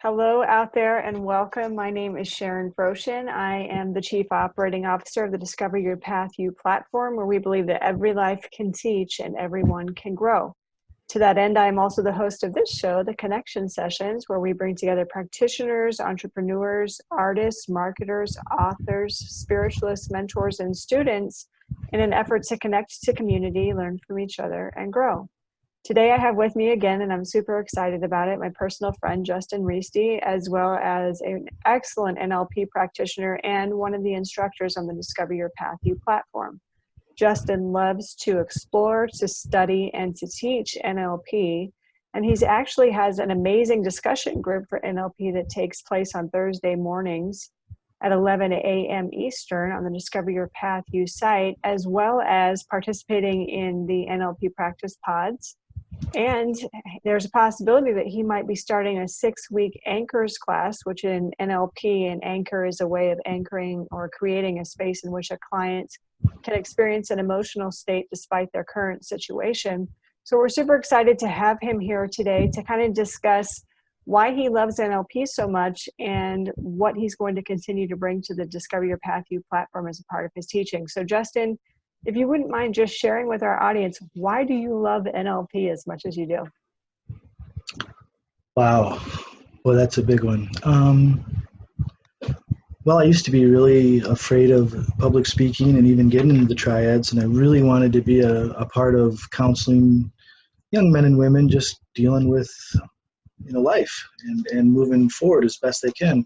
Hello out there and welcome. My name is Sharon Broshin. I am the Chief Operating Officer of the DiscoverYourPathU platform, where we believe that every life can teach and everyone can grow. To that end, I am also the host of this show, The Connection Sessions, where we bring together practitioners, entrepreneurs, artists, marketers, authors, spiritualists, mentors, and students in an effort to connect to community, learn from each other, and grow. Today I have with me again, and I'm super excited about it, my personal friend, Justin Riste, as well as an excellent NLP practitioner and one of the instructors on the Discover Your PathU platform. Justin loves to explore, to study, and to teach NLP, and he's actually has an amazing discussion group for NLP that takes place on Thursday mornings at 11 a.m. Eastern on the Discover Your PathU site, as well as participating in the NLP practice pods. And there's a possibility that he might be starting a 6-week anchors class, which in NLP, an anchor is a way of anchoring or creating a space in which a client can experience an emotional state despite their current situation. So we're super excited to have him here today to kind of discuss why he loves NLP so much and what he's going to continue to bring to the Discover Your PathU platform as a part of his teaching. So Justin, if you wouldn't mind just sharing with our audience, why do you love NLP as much as you do? Wow. Well, that's a big one. Well, I used to be really afraid of public speaking and even getting into the triads, and I really wanted to be a part of counseling young men and women just dealing with life and moving forward as best they can.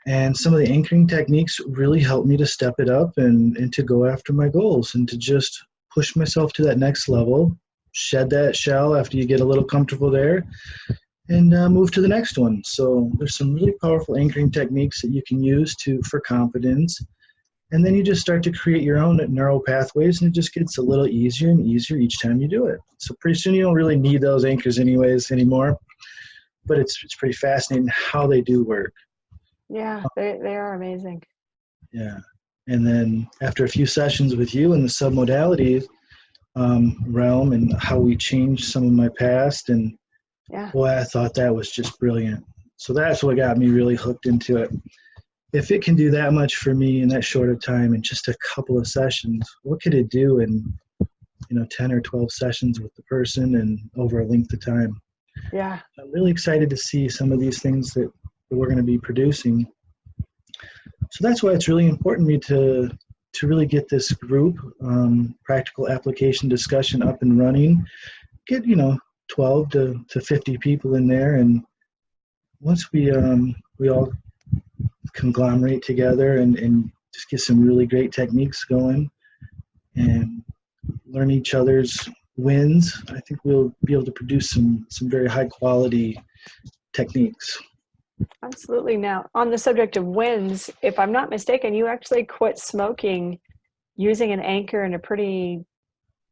And some of the anchoring techniques really helped me to step it up and to go after my goals and to just push myself to that next level, shed that shell after you get a little comfortable there, and move to the next one. So there's some really powerful anchoring techniques that you can use for confidence. And then you just start to create your own neural pathways, and it just gets a little easier and easier each time you do it. So pretty soon you don't really need those anchors anymore, but it's pretty fascinating how they do work. Yeah, they are amazing. Yeah. And then after a few sessions with you in the submodality realm and how we changed some of my past, and boy, I thought that was just brilliant. So that's what got me really hooked into it. If it can do that much for me in that short of time in just a couple of sessions, what could it do in 10 or 12 sessions with the person and over a length of time? Yeah. I'm really excited to see some of these things that we're going to be producing. So that's why it's really important to me to really get this group, practical application discussion, up and running. Get 12 to 50 people in there, and once we all conglomerate together and just get some really great techniques going and learn each other's wins, I think we'll be able to produce some very high quality techniques. Absolutely. Now, on the subject of wins, if I'm not mistaken, you actually quit smoking using an anchor in a pretty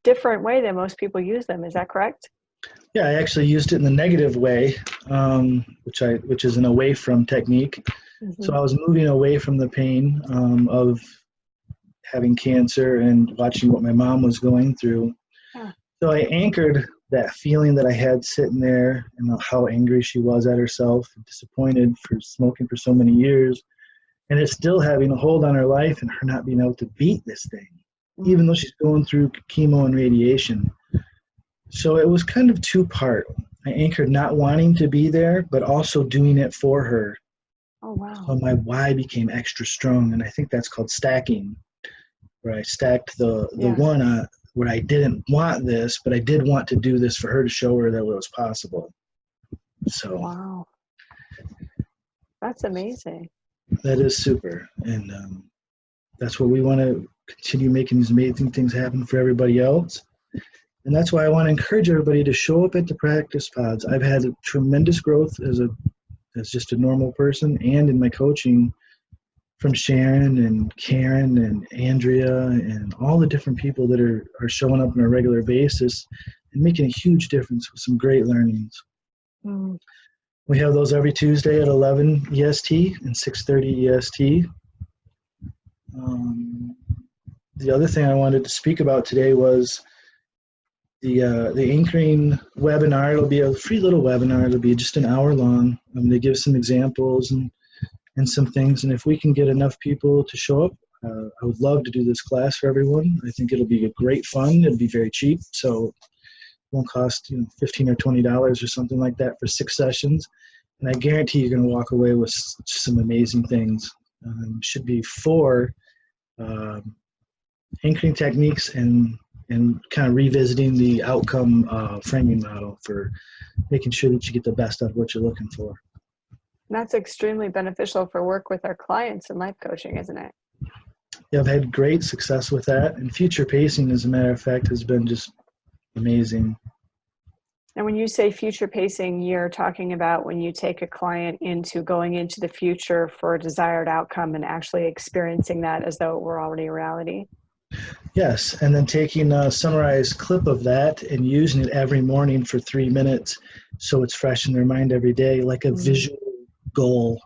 different way than most people use them. Is that correct? Yeah, I actually used it in the negative way, which is an away from technique. Mm-hmm. So I was moving away from the pain of having cancer and watching what my mom was going through. Yeah. So I anchored that feeling that I had sitting there and how angry she was at herself, disappointed for smoking for so many years, and it's still having a hold on her life and her not being able to beat this thing, even though she's going through chemo and radiation. So it was kind of two-part. I anchored not wanting to be there, but also doing it for her. Oh, wow. So my why became extra strong, and I think that's called stacking, where I stacked the one where I didn't want this, but I did want to do this for her to show her that it was possible. So wow, that's amazing. That is super, and that's what we want to continue making these amazing things happen for everybody else. And that's why I want to encourage everybody to show up at the practice pods. I've had tremendous growth as just a normal person, and in my coaching from Sharon and Karen and Andrea and all the different people that are showing up on a regular basis and making a huge difference with some great learnings. Mm. We have those every Tuesday at 11 EST and 6:30 EST. The other thing I wanted to speak about today was the anchoring webinar, it'll be a free little webinar. It'll be just an hour long. I'm going to give some examples and some things. And if we can get enough people to show up, I would love to do this class for everyone. I think it'll be a great fun. It'll be very cheap, so it won't cost $15 or $20 or something like that for 6 sessions. And I guarantee you're going to walk away with some amazing things. Should be 4 anchoring techniques and kind of revisiting the outcome framing model for making sure that you get the best out of what you're looking for. That's extremely beneficial for work with our clients in life coaching, isn't it? Yeah, I've had great success with that. And future pacing, as a matter of fact, has been just amazing. And when you say future pacing, you're talking about when you take a client into going into the future for a desired outcome and actually experiencing that as though it were already a reality. Yes, and then taking a summarized clip of that and using it every morning for 3 minutes so it's fresh in their mind every day, like a visual goal.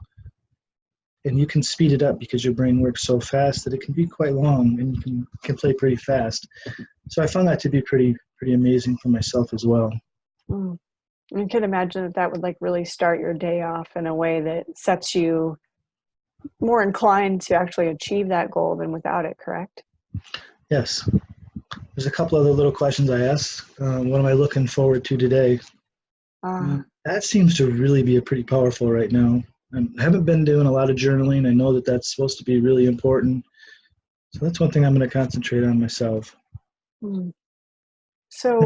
And you can speed it up because your brain works so fast that it can be quite long and you can play pretty fast. So I found that to be pretty amazing for myself as well. I can imagine that would like really start your day off in a way that sets you more inclined to actually achieve that goal than without it, correct? Yes. There's a couple other little questions I asked. What am I looking forward to today? That seems to really be pretty powerful right now. I haven't been doing a lot of journaling. I know that that's supposed to be really important. So that's one thing I'm going to concentrate on myself. So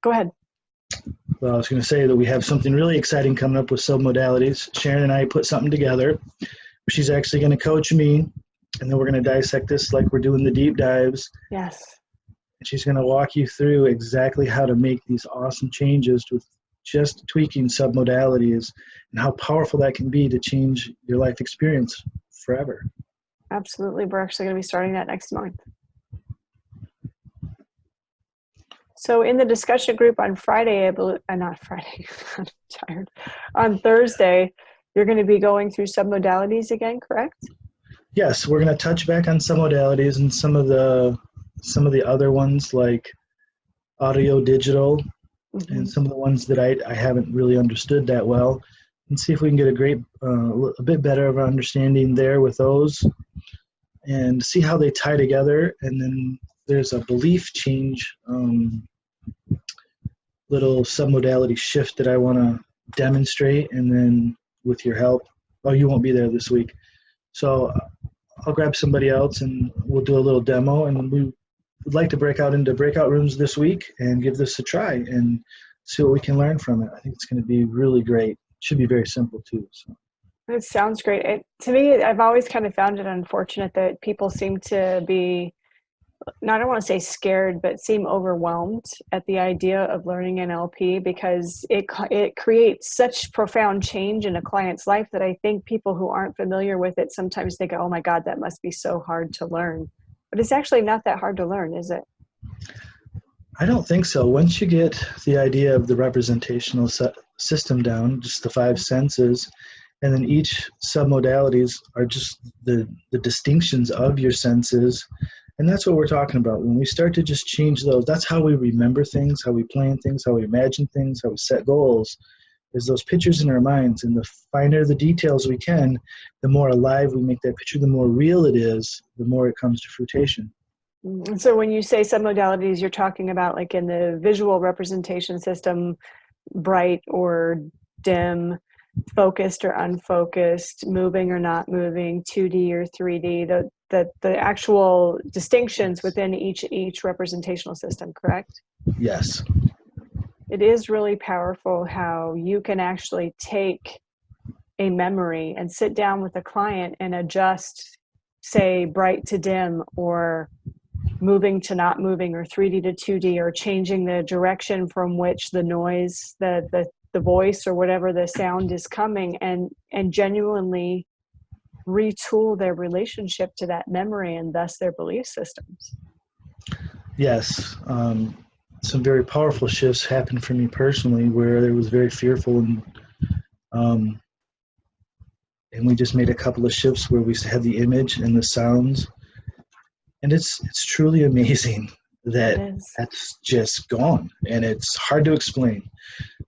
go ahead. Well, I was going to say that we have something really exciting coming up with submodalities. Sharon and I put something together. She's actually going to coach me, and then we're going to dissect this like we're doing the deep dives. Yes. And she's going to walk you through exactly how to make these awesome changes with just tweaking submodalities and how powerful that can be to change your life experience forever. Absolutely. We're actually going to be starting that next month. So in the discussion group on Friday, not Friday, I'm tired. On Thursday, you're going to be going through submodalities again, correct? Yes, we're going to touch back on submodalities and some of the other ones like audio digital and some of the ones that I haven't really understood that well, and see if we can get a bit better of an understanding there with those and see how they tie together. And then there's a belief change little submodality shift that I want to demonstrate, and then with your help, you won't be there this week, so I'll grab somebody else and we'll do a little demo, and we would like to break out into breakout rooms this week and give this a try and see what we can learn from it. I think it's going to be really great. It should be very simple too. So. It sounds great. To me, I've always kind of found it unfortunate that people seem to be, I don't want to say scared, but seem overwhelmed at the idea of learning NLP because it creates such profound change in a client's life that I think people who aren't familiar with it sometimes think, oh my God, that must be so hard to learn. But it's actually not that hard to learn, is it? I don't think so. Once you get the idea of the representational system down, just the 5 senses, and then each submodalities are just the distinctions of your senses. And that's what we're talking about. When we start to just change those, that's how we remember things, how we plan things, how we imagine things, how we set goals, is those pictures in our minds. And the finer the details we can, the more alive we make that picture, the more real it is, the more it comes to fruition. And so when you say submodalities, you're talking about like in the visual representation system, bright or dim, focused or unfocused, moving or not moving, 2D or 3D, the actual distinctions within each representational system, correct? Yes. It is really powerful how you can actually take a memory and sit down with a client and adjust, say, bright to dim or moving to not moving or 3D to 2D or changing the direction from which the noise, the voice or whatever the sound is coming and genuinely retool their relationship to that memory and thus their belief systems. Yes. Some very powerful shifts happened for me personally where I was very fearful and we just made a couple of shifts where we had the image and the sounds. And it's truly amazing It is. that's just gone, and it's hard to explain.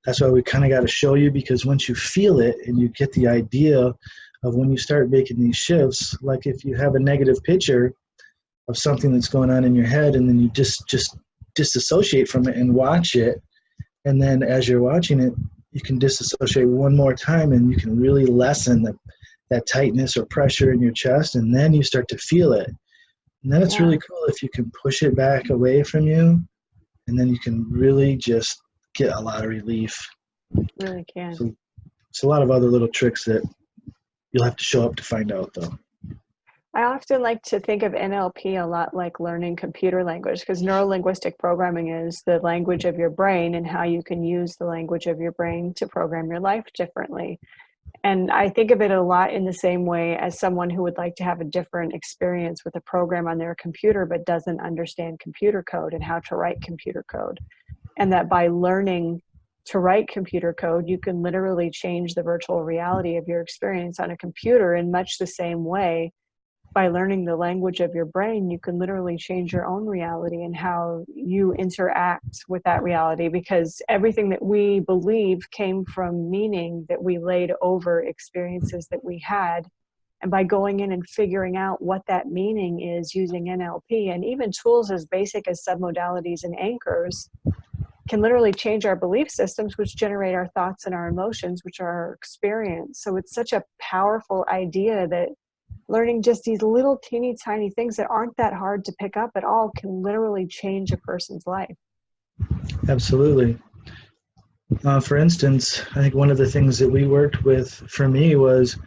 That's why we kind of got to show you, because once you feel it and you get the idea of when you start making these shifts, like if you have a negative picture of something that's going on in your head, and then you just disassociate from it and watch it, and then as you're watching it, you can disassociate one more time, and you can really lessen that tightness or pressure in your chest, and then you start to feel it. And then it's really cool if you can push it back away from you, and then you can really just get a lot of relief. Really can. So it's a lot of other little tricks that you'll have to show up to find out, though. I often like to think of NLP a lot like learning computer language, because neuro-linguistic programming is the language of your brain and how you can use the language of your brain to program your life differently. And I think of it a lot in the same way as someone who would like to have a different experience with a program on their computer but doesn't understand computer code and how to write computer code. And that by learning to write computer code, you can literally change the virtual reality of your experience on a computer in much the same way. By learning the language of your brain, you can literally change your own reality and how you interact with that reality, because everything that we believe came from meaning that we laid over experiences that we had. And by going in and figuring out what that meaning is using NLP and even tools as basic as submodalities and anchors, can literally change our belief systems, which generate our thoughts and our emotions, which are our experience. So it's such a powerful idea that learning just these little teeny tiny things that aren't that hard to pick up at all can literally change a person's life. Absolutely. For instance, I think one of the things that we worked with for me was,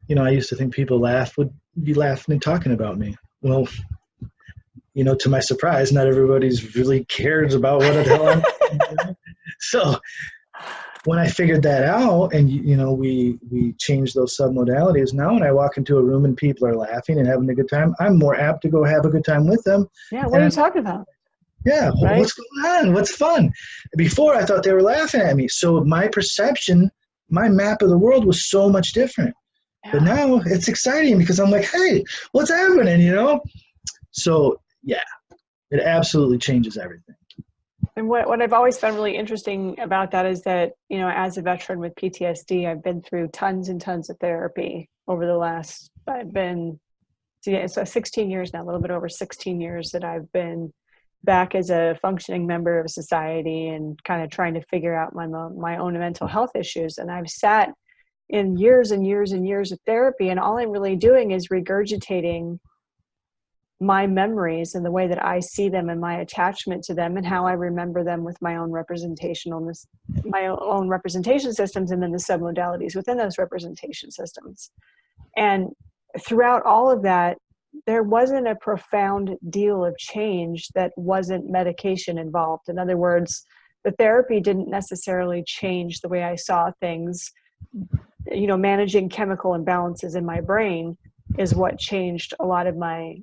I used to think people would be laughing and talking about me. Well, to my surprise, not everybody's really cares about what the hell I'm doing. So when I figured that out, and we changed those submodalities, now when I walk into a room and people are laughing and having a good time, I'm more apt to go have a good time with them. Yeah, what are you talking about? Yeah, right? What's going on? What's fun? Before, I thought they were laughing at me. So my perception, my map of the world was so much different. Yeah. But now it's exciting because I'm like, hey, what's happening, So, yeah, it absolutely changes everything. And what I've always found really interesting about that is that, as a veteran with PTSD, I've been through tons and tons of therapy over the last, so 16 years now, a little bit over 16 years that I've been back as a functioning member of society and kind of trying to figure out my own mental health issues. And I've sat in years and years and years of therapy, and all I'm really doing is regurgitating my memories and the way that I see them and my attachment to them and how I remember them with my own representation systems, and then the submodalities within those representation systems. And throughout all of that, there wasn't a profound deal of change that wasn't medication involved. In other words, the therapy didn't necessarily change the way I saw things. Managing chemical imbalances in my brain is what changed a lot of my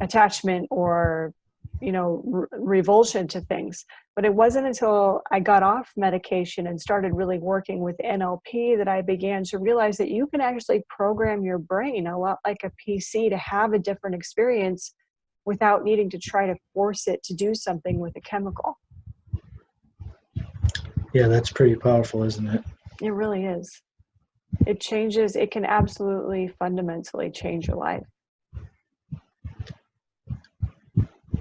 attachment or revulsion to things. But it wasn't until I got off medication and started really working with NLP that I began to realize that you can actually program your brain a lot like a PC to have a different experience without needing to try to force it to do something with a chemical. Yeah, that's pretty powerful, isn't it? It really is. It can absolutely fundamentally change your life.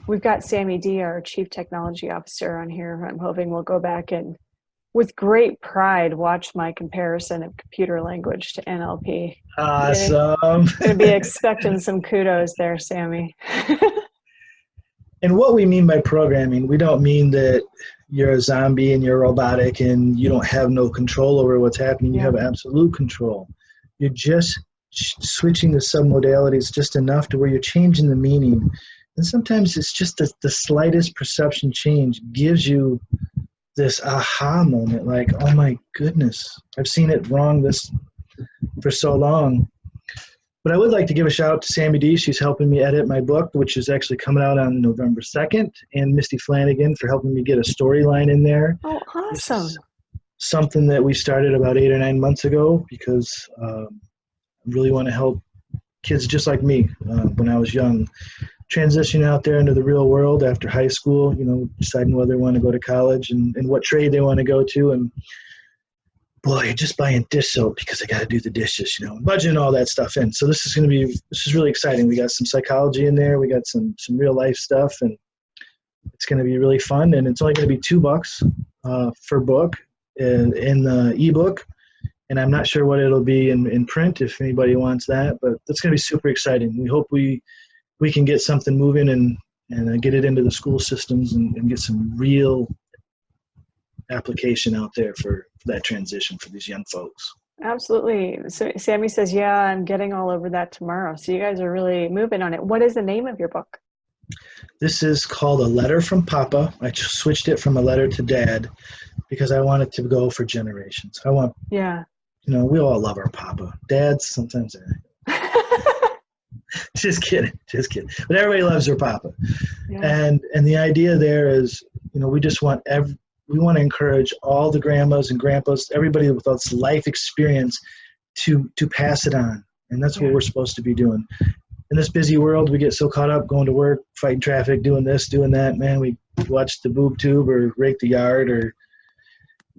We've got Sammy D, our Chief Technology Officer, on here. I'm hoping we'll go back and, with great pride, watch my comparison of computer language to NLP. Awesome. Going to be expecting some kudos there, Sammy. And what we mean by programming, we don't mean that you're a zombie and you're robotic and you don't have no control over what's happening. You have absolute control. You're just switching the submodalities just enough to where you're changing the meaning. And sometimes it's just the slightest perception change gives you this aha moment, like, oh my goodness, I've seen it wrong for so long. But I would like to give a shout out to Sammy D. She's helping me edit my book, which is actually coming out on November 2nd, and Misty Flanagan for helping me get a storyline in there. Oh, awesome. Something that we started about 8 or 9 months ago because I really want to help kids just like me when I was young. transitioning out there into the real world after high school, deciding whether they want to go to college and what trade they want to go to. And boy, you're just buying dish soap because I got to do the dishes, budgeting all that stuff in. So this is really exciting. We got some psychology in there. We got some real life stuff, and it's going to be really fun. And it's only going to be $2 for book in the ebook. And I'm not sure what it'll be in print if anybody wants that, but that's going to be super exciting. We hope we can get something moving and get it into the school systems and get some real application out there for that transition for these young folks. Absolutely. So Sammy says, yeah, I'm getting all over that tomorrow. So you guys are really moving on it. What is the name of your book? This is called A Letter from Papa. I switched it from a letter to Dad because I want it to go for generations. We all love our Papa. Dads, sometimes just kidding. But everybody loves their Papa. Yeah. And the idea there is, we just want we want to encourage all the grandmas and grandpas, everybody with this life experience to pass it on. And that's what we're supposed to be doing. In this busy world, we get so caught up going to work, fighting traffic, doing this, doing that. Man, we watch the boob tube or rake the yard or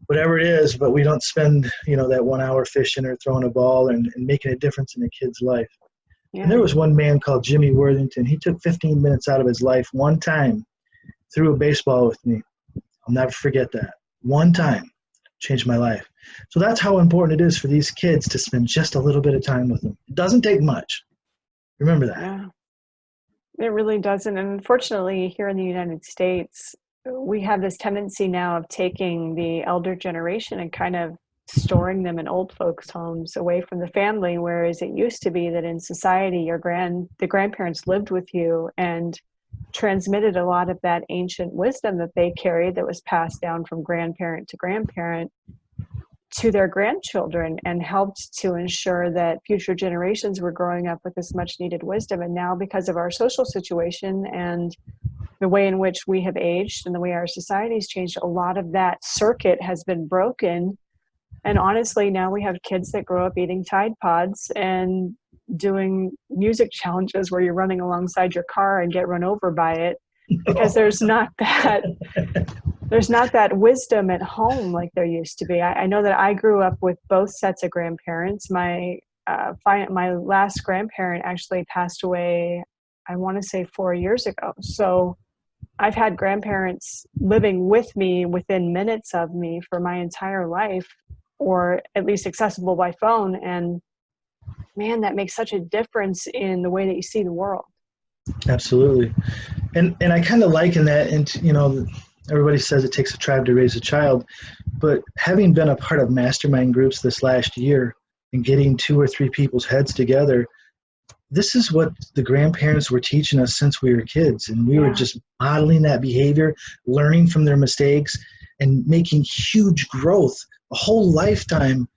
whatever it is, but we don't spend, that 1 hour fishing or throwing a ball and making a difference in a kid's life. Yeah. And there was one man called Jimmy Worthington. He took 15 minutes out of his life one time, threw a baseball with me. I'll never forget that. One time changed my life. So that's how important it is for these kids to spend just a little bit of time with them. It doesn't take much. Remember that. Yeah, it really doesn't. And unfortunately, here in the United States, we have this tendency now of taking the elder generation and kind of storing them in old folks' homes away from the family, whereas it used to be that in society, the grandparents lived with you and transmitted a lot of that ancient wisdom that they carried that was passed down from grandparent to grandparent to their grandchildren and helped to ensure that future generations were growing up with this much needed wisdom. And now, because of our social situation and the way in which we have aged and the way our society's changed, a lot of that circuit has been broken. And honestly, now we have kids that grow up eating Tide Pods and doing music challenges where you're running alongside your car and get run over by it because there's not that wisdom at home like there used to be. I know that I grew up with both sets of grandparents. My last grandparent actually passed away, I want to say 4 years ago. So I've had grandparents living with me within minutes of me for my entire life, or at least accessible by phone. And man, that makes such a difference in the way that you see the world. Absolutely. And I kind of liken that into, everybody says it takes a tribe to raise a child, but having been a part of mastermind groups this last year and getting 2 or 3 people's heads together, this is what the grandparents were teaching us since we were kids. And we were just modeling that behavior, learning from their mistakes, and making huge growth. A whole lifetime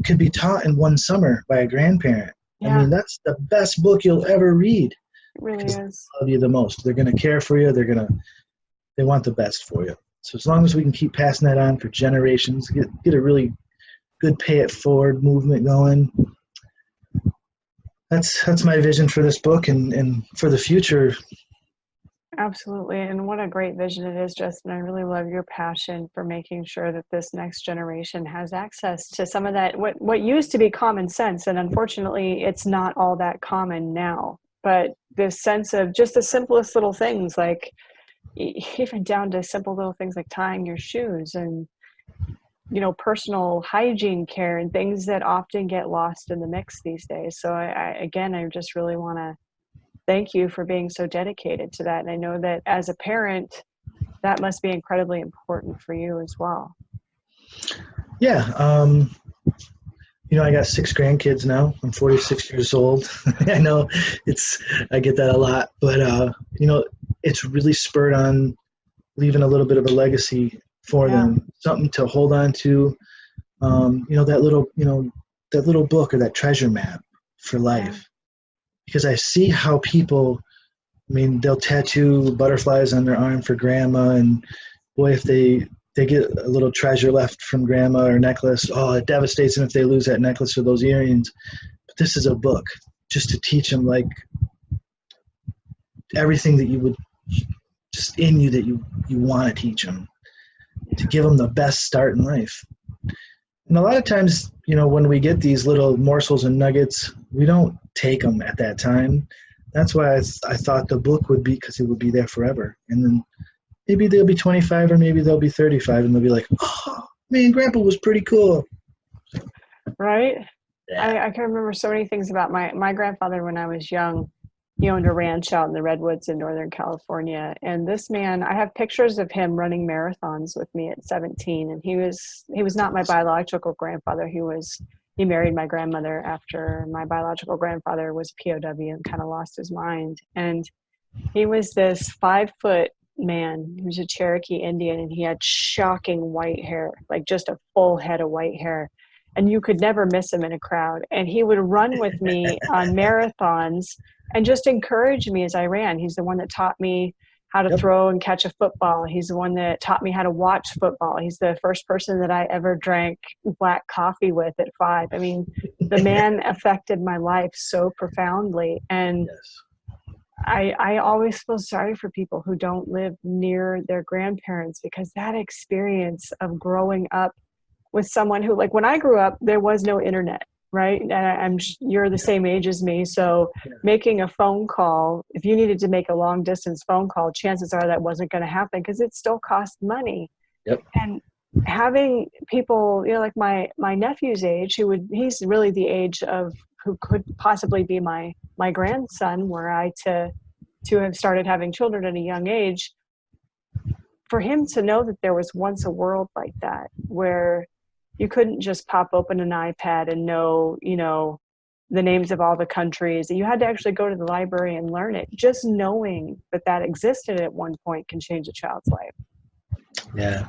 could be taught in one summer by a grandparent. Yeah. I mean, that's the best book you'll ever read. It really is. They love you the most. They're going to care for you. They want the best for you. So as long as we can keep passing that on for generations, get a really good pay it forward movement going. That's my vision for this book and for the future. Absolutely. And what a great vision it is, Justin. I really love your passion for making sure that this next generation has access to some of that, what used to be common sense. And unfortunately, it's not all that common now. But this sense of just the simplest little things, like even down to simple little things like tying your shoes and, personal hygiene care and things that often get lost in the mix these days. So I just really want to thank you for being so dedicated to that. And I know that as a parent, that must be incredibly important for you as well. Yeah. I got 6 grandkids now. I'm 46 years old. I know I get that a lot, but it's really spurred on leaving a little bit of a legacy for them, something to hold on to, that little book or that treasure map for life. Because I see how people, they'll tattoo butterflies on their arm for grandma, and boy, if they get a little treasure left from grandma or necklace, it devastates them if they lose that necklace or those earrings. But this is a book just to teach them, everything that you would just in you that you want to teach them, to give them the best start in life. And a lot of times, when we get these little morsels and nuggets, we don't take them at that time. That's why I thought the book would be, because it would be there forever. And then maybe they'll be 25 or maybe they'll be 35 and they'll be like, oh, man, Grandpa was pretty cool. Right? Yeah. I can remember so many things about my grandfather when I was young. He owned a ranch out in the Redwoods in Northern California. And this man, I have pictures of him running marathons with me at 17. And he was not my biological grandfather. He married my grandmother after my biological grandfather was POW and kind of lost his mind. And he was this 5-foot man. He was a Cherokee Indian, and he had shocking white hair, like just a full head of white hair. And you could never miss him in a crowd. And he would run with me on marathons and just encourage me as I ran. He's the one that taught me how to throw and catch a football. He's the one that taught me how to watch football. He's the first person that I ever drank black coffee with at 5. I mean, the man affected my life so profoundly. And I always feel sorry for people who don't live near their grandparents, because that experience of growing up with someone who, like when I grew up, there was no internet, right? And you're the same age as me. So making a phone call, if you needed to make a long distance phone call, chances are that wasn't going to happen because it still cost money. Yep. And having people, like my nephew's age, he's really the age of who could possibly be my grandson, were I to have started having children at a young age, for him to know that there was once a world like that where you couldn't just pop open an iPad and know, the names of all the countries. You had to actually go to the library and learn it. Just knowing that existed at one point can change a child's life. Yeah.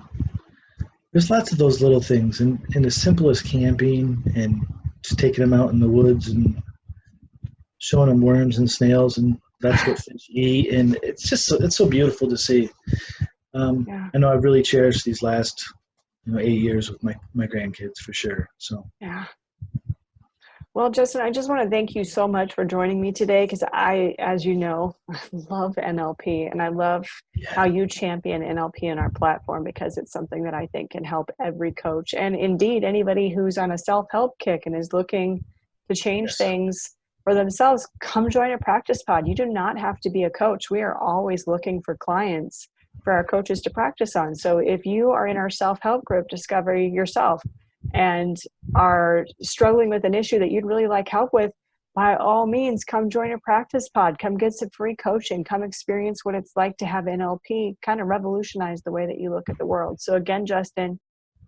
There's lots of those little things, and as simple as camping and just taking them out in the woods and showing them worms and snails, and that's what fish eat. And it's so beautiful to see. I know I've really cherished these last 8 years with my grandkids for sure. So yeah. Well, Justin, I just want to thank you so much for joining me today, because I, as you know, love NLP, and I love how you champion NLP in our platform, because it's something that I think can help every coach, and indeed anybody who's on a self-help kick and is looking to change things for themselves. Come join a practice pod. You do not have to be a coach. We are always looking for clients for our coaches to practice on. So if you are in our self-help group, Discover Yourself, and are struggling with an issue that you'd really like help with, by all means, come join a practice pod. Come get some free coaching. Come experience what it's like to have NLP kind of revolutionize the way that you look at the world. So again, Justin,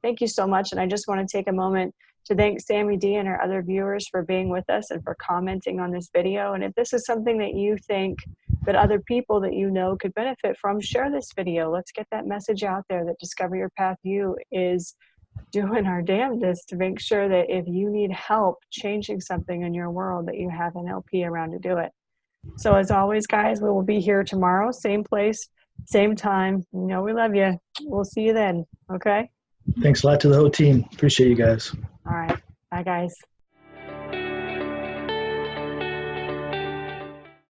thank you so much. And I just want to take a moment to thank Sammy D and our other viewers for being with us and for commenting on this video. And if this is something that you think that other people that you know could benefit from, share this video. Let's get that message out there that DiscoverYourPathU is doing our damnedest to make sure that if you need help changing something in your world, that you have NLP around to do it. So as always, guys, we will be here tomorrow, same place, same time. We love you. We'll see you then. Okay. Thanks a lot to the whole team. Appreciate you guys. All right. Bye, guys.